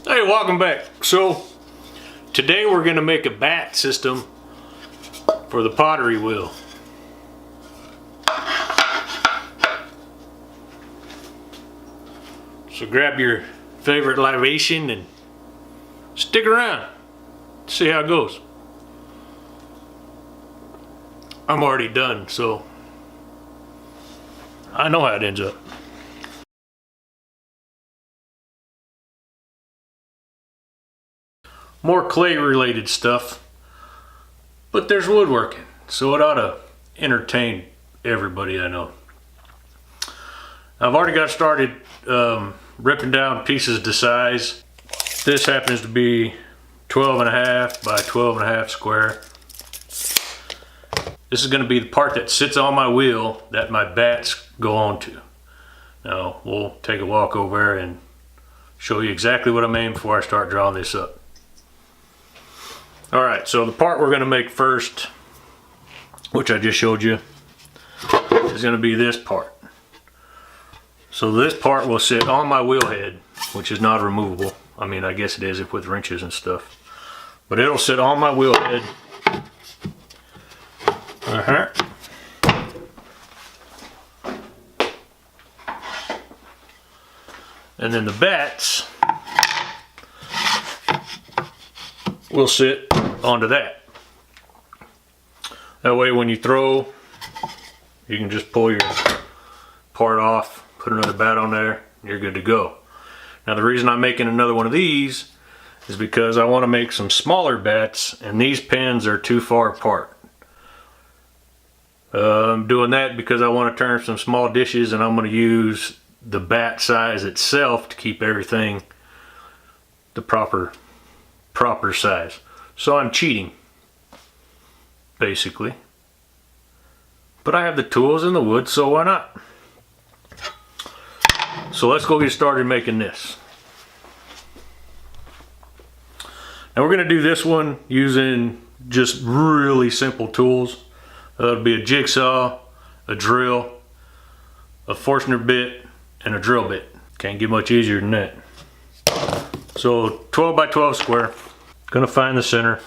Hey, welcome back. So today we're going to make a bat system for the pottery wheel. So grab your favorite libation and stick around. See how it goes. I'm already done, so I know how it ends up. More clay related stuff, but there's woodworking, so it ought to entertain everybody I know. I've already got started ripping down pieces to size. This happens to be 12.5 by 12.5 square. This is going to be the part that sits on my wheel that my bats go onto. Now we'll take a walk over there and show you exactly what I'm aiming before I start drawing this up. Alright, so the part we're going to make first, which I just showed you, is going to be this part. So this part will sit on my wheel head, which is not removable. I mean, I guess it is if with wrenches and stuff. But it'll sit on my wheel head. And then the bats will sit onto that. That way when you throw, you can just pull your part off, put another bat on there, and you're good to go. Now the reason I'm making another one of these is because I want to make some smaller bats, and these pins are too far apart. I'm doing that because I want to turn some small dishes, and I'm going to use the bat size itself to keep everything the proper size. So I'm cheating, basically. But I have the tools and the wood, so why not? So let's go get started making this. Now we're going to do this one using just really simple tools. It'll be a jigsaw, a drill, a Forstner bit, and a drill bit. Can't get much easier than that. So 12 by 12 square. Gonna find the center.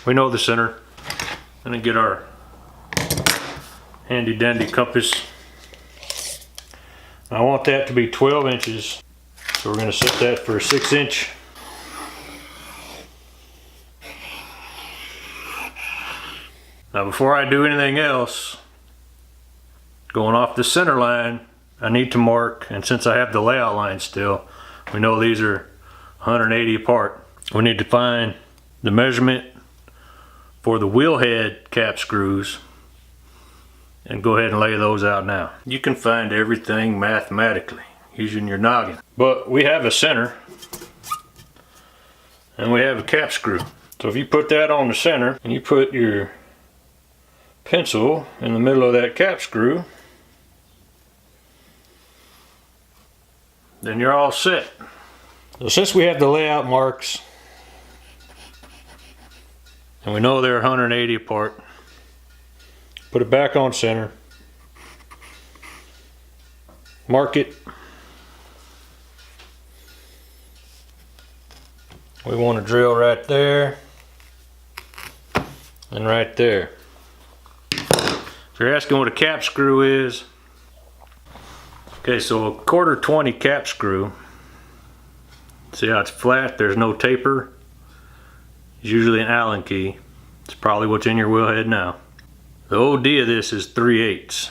We know the center. Gonna get our handy dandy compass. I want that to be 12 inches. So we're gonna set that for a 6-inch. Now before I do anything else, going off the center line, I need to mark, and since I have the layout line still, we know these are 180 apart. We need to find the measurement for the wheel head cap screws and go ahead and lay those out now. You can find everything mathematically using your noggin. But we have a center and we have a cap screw. So if you put that on the center and you put your pencil in the middle of that cap screw, then you're all set. So since we have the layout marks and we know they're 180 apart, put it back on center, mark it. We want to drill right there and right there. If you're asking what a cap screw is, okay, so a 1/4 cap screw, see how it's flat, there's no taper, it's usually an Allen key. It's probably what's in your wheel head now. The OD of this is 3/8.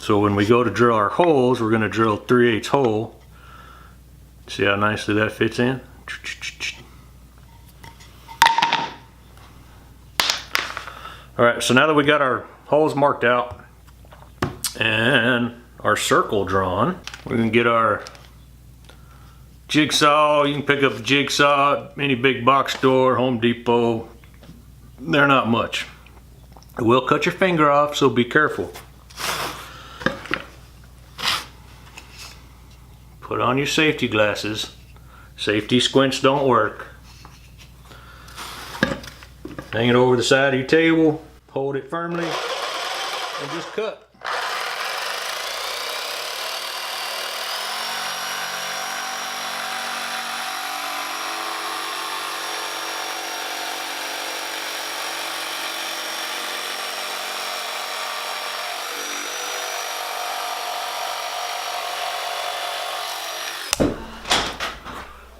So when we go to drill our holes, we're going to drill 3/8 hole. See how nicely that fits in? Alright, so now that we got our holes marked out and our circle drawn, we're going to get our jigsaw. You can pick up a jigsaw at any big box store, Home Depot. They're not much. It will cut your finger off, so be careful. Put on your safety glasses. Safety squints don't work. Hang it over the side of your table, hold it firmly, and just cut.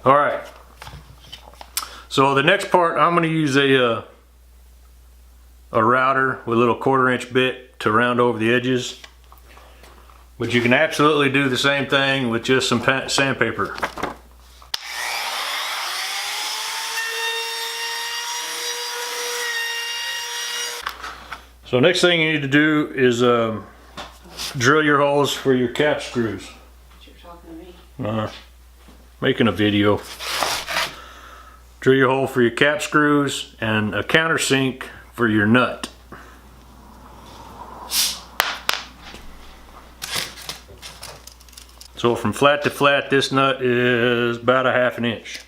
All right, so the next part, I'm going to use a router with a little 1/4 inch bit to round over the edges, but you can absolutely do the same thing with just some sandpaper. So next thing you need to do is drill your holes for your cap screws. You're talking to me. Making a video. Drill your hole for your cap screws and a countersink for your nut. So from flat to flat, this nut is about a 1/2 inch.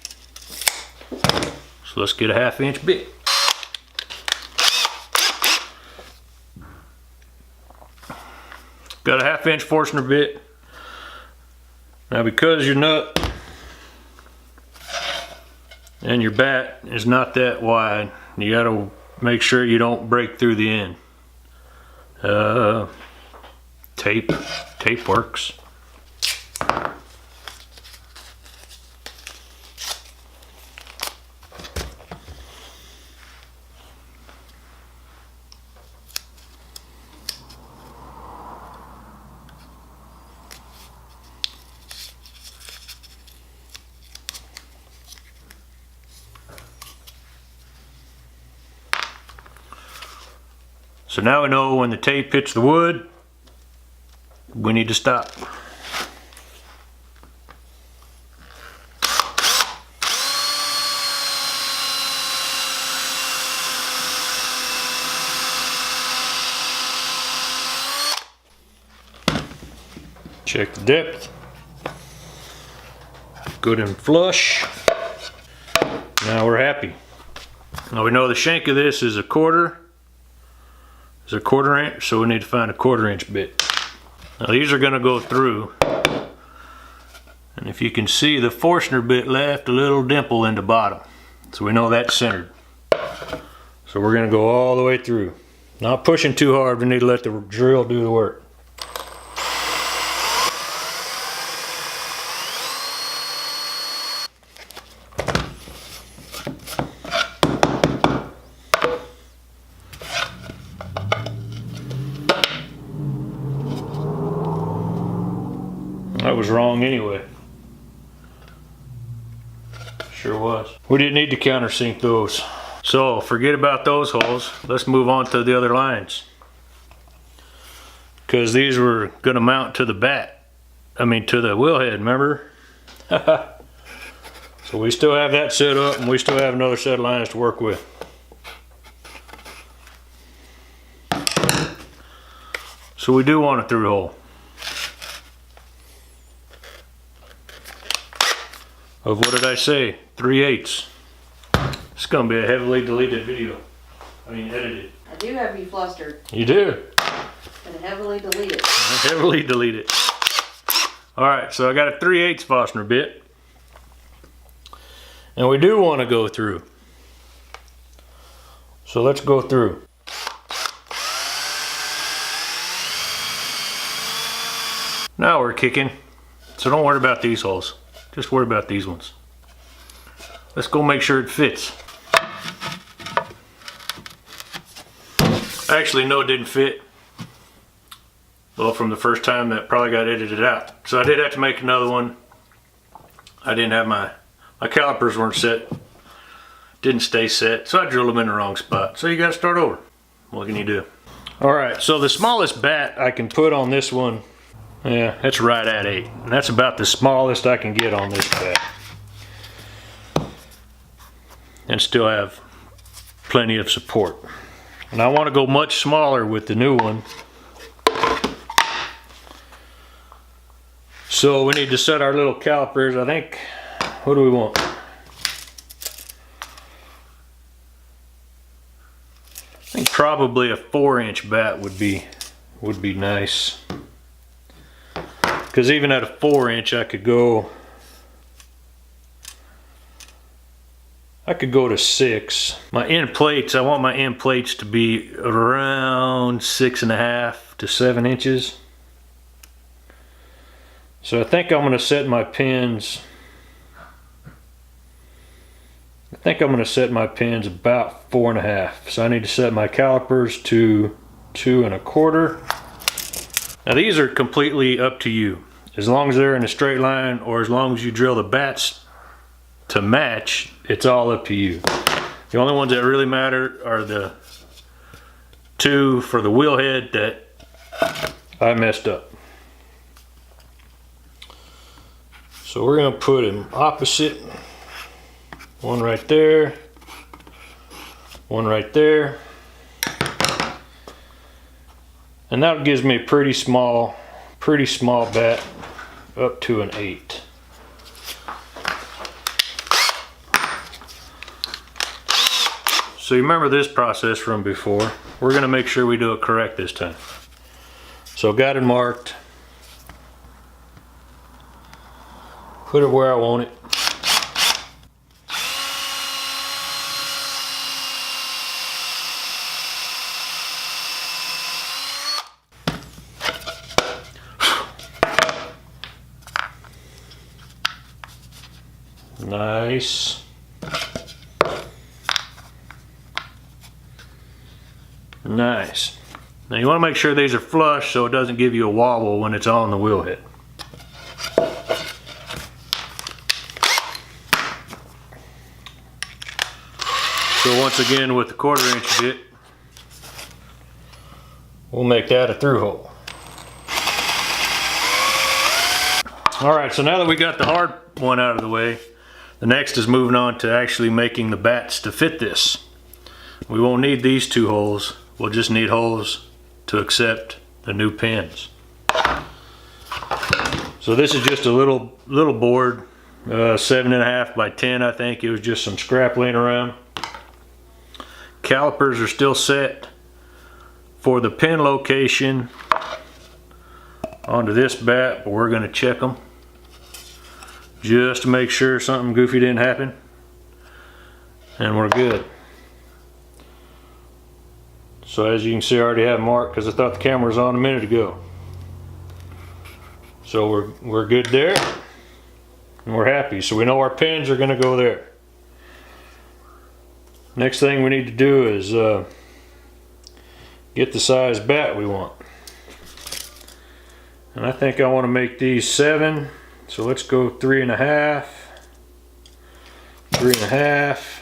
So let's get a 1/2 inch bit. Got a 1/2 inch Forstner bit. Now because your nut and your bat is not that wide, you got to make sure you don't break through the end. Tape works. So now we know when the tape hits the wood, we need to stop. Check the depth. Good and flush. Now we're happy. Now we know the shank of this is a 1/4. It's a 1/4 inch, so we need to find a 1/4 inch bit. Now these are going to go through, and if you can see, the Forstner bit left a little dimple in the bottom, so we know that's centered. So we're going to go all the way through. Not pushing too hard, we need to let the drill do the work. That was wrong anyway. Sure was. We didn't need to countersink those. So forget about those holes. Let's move on to the other lines. Because these were going to mount to the bat. I mean to the wheel head, remember? So we still have that set up, and we still have another set of lines to work with. So we do want a through hole. Of what did I say? 3/8. It's gonna be a heavily deleted video. I mean edited. I do have you flustered. You do? And heavily deleted. Heavily deleted. Alright, so I got a 3/8 Forstner bit. And we do want to go through. So let's go through. Now we're kicking. So don't worry about these holes. Just worry about these ones. Let's go make sure it fits. Actually, no, it didn't fit. Well, from the first time that probably got edited out. So I did have to make another one. I didn't have my calipers weren't set. Didn't stay set, so I drilled them in the wrong spot. So you gotta start over. What can you do? All right, so the smallest bat I can put on this one, yeah, that's right at 8. And that's about the smallest I can get on this bat. And still have plenty of support. And I want to go much smaller with the new one. So we need to set our little calipers. I think, what do we want? think probably a 4-inch bat would be nice. Because even at a 4-inch, I could go to 6. My end plates, I want my end plates to be around 6.5 to 7 inches. So I think I'm going to set my pins. I think I'm going to set my pins about 4.5. So I need to set my calipers to 2 1/4. Now these are completely up to you. As long as they're in a straight line, or as long as you drill the bats to match, it's all up to you. The only ones that really matter are the 2 for the wheel head that I messed up. So we're going to put them opposite. One right there, one right there. And that gives me a pretty small bat up to an 8. So you remember this process from before. We're going to make sure we do it correct this time. So got it marked. Put it where I want it. Nice. Nice. Now you want to make sure these are flush so it doesn't give you a wobble when it's on the wheel head. So once again with the 1/4 inch bit, we'll make that a through hole. Alright, so now that we got the hard one out of the way, the next is moving on to actually making the bats to fit this. We won't need these 2 holes, we'll just need holes to accept the new pins. So this is just a little board, 7.5 by 10 I think. It was just some scrap laying around. Calipers are still set for the pin location onto this bat, but we're going to check them just to make sure something goofy didn't happen, and we're good. So as you can see, I already have marked because I thought the camera was on a minute ago. So we're good there, and we're happy. So we know our pins are going to go there. Next thing we need to do is get the size bat we want. And I think I want to make these 7. So let's go 3.5. 3.5.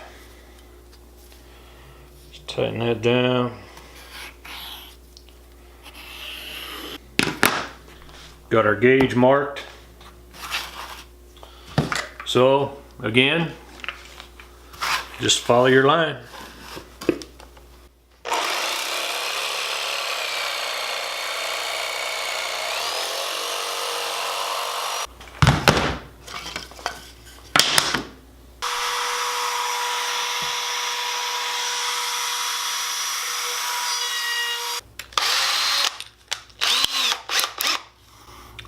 Just tighten that down. Got our gauge marked. So again, just follow your line.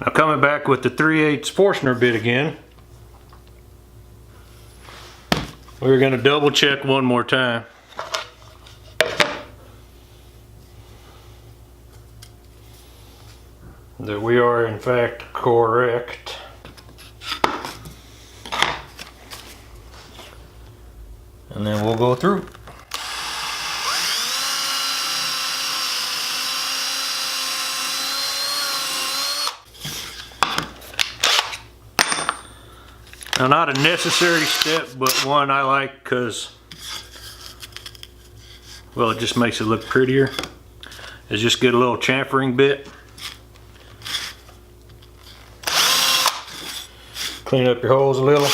Now coming back with the 3/8 Forstner bit again. We're going to double check one more time. That we are in fact correct. And then we'll go through. Now, not a necessary step, but one I like because, well, it just makes it look prettier, is just get a little chamfering bit. Clean up your holes a little.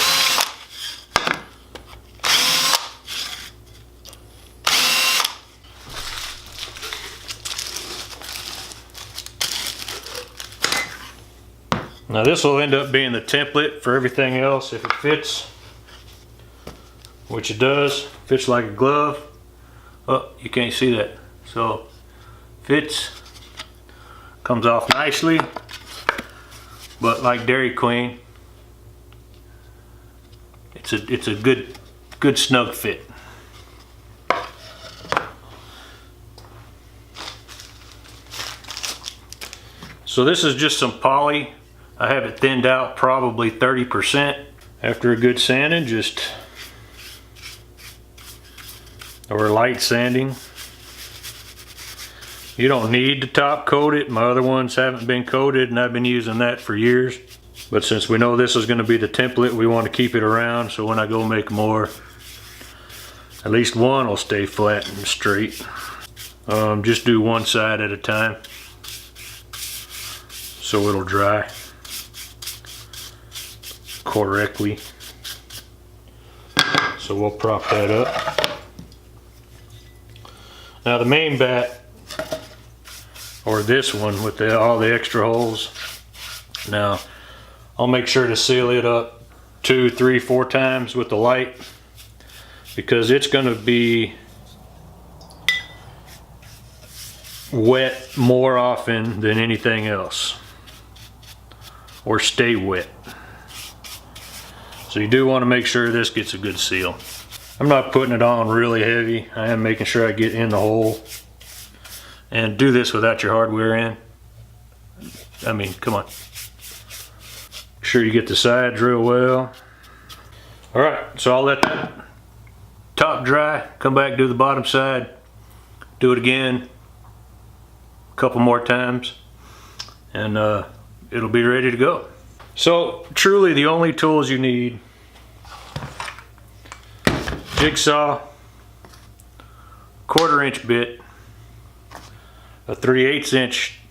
Now this will end up being the template for everything else if it fits, which it does, fits like a glove. Oh, you can't see that. So fits, comes off nicely, but like Dairy Queen, it's a good snug fit. So this is just some poly. I have it thinned out probably 30%. After a good sanding, or light sanding. You don't need to top coat it. My other ones haven't been coated and I've been using that for years. But since we know this is going to be the template, we want to keep it around so when I go make more, at least one will stay flat and straight. Just do one side at a time so it'll dry correctly. So we'll prop that up. Now the main bat, or this one with all the extra holes, now I'll make sure to seal it up 2, 3, 4 times with the light, because it's going to be wet more often than anything else, or stay wet. So you do want to make sure this gets a good seal. I'm not putting it on really heavy. I am making sure I get in the hole. And do this without your hardware in. I mean, come on. Make sure you get the sides real well. All right, so I'll let that top dry. Come back, do the bottom side. Do it again a couple more times. And it'll be ready to go. So truly the only tools you need: jigsaw, 1/4 inch bit, a 3/8 inch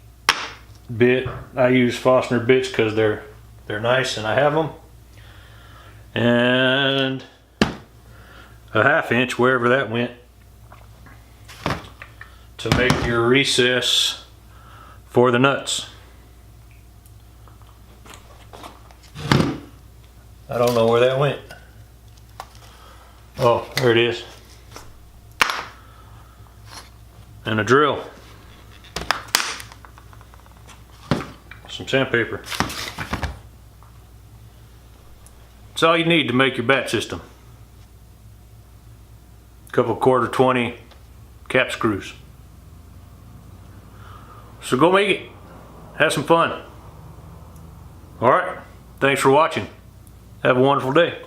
bit. I use Fastener bits because they're nice and I have them, and a 1/2 inch, wherever that went, to make your recess for the nuts. I don't know where that went. Oh, there it is. And a drill. Some sandpaper. That's all you need to make your bat system. A couple 1/4 20 cap screws. So go make it. Have some fun. All right. Thanks for watching. Have a wonderful day.